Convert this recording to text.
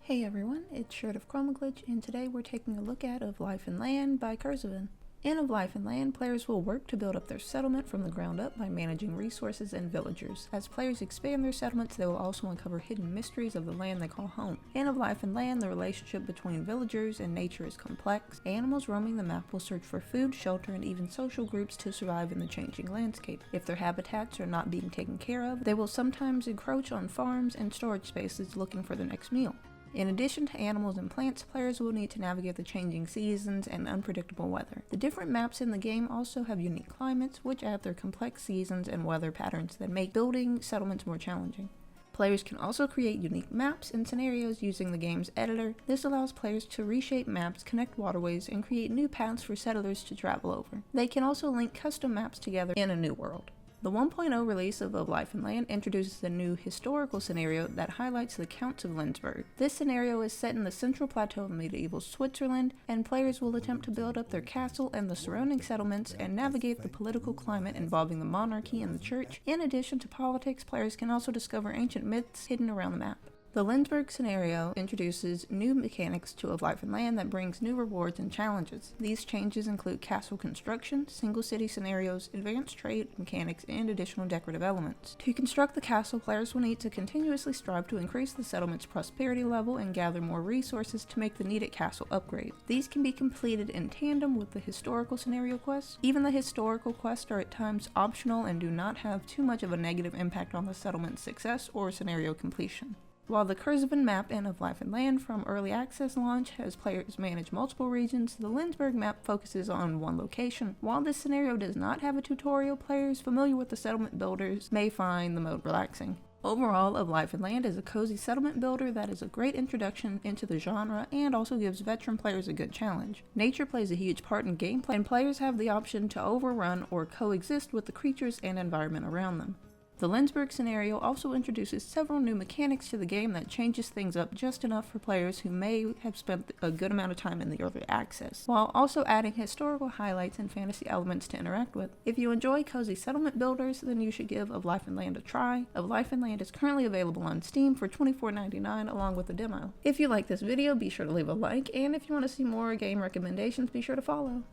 Hey everyone, it's Shirt of ChromaGlitch, and today we're taking a look at Of Life and Land by Kerzoven. In Of Life and Land, players will work to build up their settlement from the ground up by managing resources and villagers. As players expand their settlements, they will also uncover hidden mysteries of the land they call home. In Of Life and Land, the relationship between villagers and nature is complex. Animals roaming the map will search for food, shelter, and even social groups to survive in the changing landscape. If their habitats are not being taken care of, they will sometimes encroach on farms and storage spaces looking for their next meal. In addition to animals and plants, players will need to navigate the changing seasons and unpredictable weather. The different maps in the game also have unique climates, which add their complex seasons and weather patterns that make building settlements more challenging. Players can also create unique maps and scenarios using the game's editor. This allows players to reshape maps, connect waterways, and create new paths for settlers to travel over. They can also link custom maps together in a new world. The 1.0 release of Life and Land introduces a new historical scenario that highlights the Counts of Lenzburg. This scenario is set in the central plateau of medieval Switzerland, and players will attempt to build up their castle and the surrounding settlements and navigate the political climate involving the monarchy and the church. In addition to politics, players can also discover ancient myths hidden around the map. The Lenzburg Scenario introduces new mechanics to Of Life and Land that brings new rewards and challenges. These changes include castle construction, single city scenarios, advanced trade mechanics, and additional decorative elements. To construct the castle, players will need to continuously strive to increase the settlement's prosperity level and gather more resources to make the needed castle upgrades. These can be completed in tandem with the historical scenario quests. Even the historical quests are at times optional and do not have too much of a negative impact on the settlement's success or scenario completion. While the Kerzoven map in Of Life and Land from early access launch has players manage multiple regions, the Lenzburg map focuses on one location. While this scenario does not have a tutorial, players familiar with the settlement builders may find the mode relaxing. Overall, Of Life and Land is a cozy settlement builder that is a great introduction into the genre and also gives veteran players a good challenge. Nature plays a huge part in gameplay, and players have the option to overrun or coexist with the creatures and environment around them. The Lenzburg Scenario also introduces several new mechanics to the game that changes things up just enough for players who may have spent a good amount of time in the early access, while also adding historical highlights and fantasy elements to interact with. If you enjoy cozy settlement builders, then you should give Of Life and Land a try. Of Life and Land is currently available on Steam for $24.99 along with a demo. If you like this video, be sure to leave a like, and if you want to see more game recommendations, be sure to follow.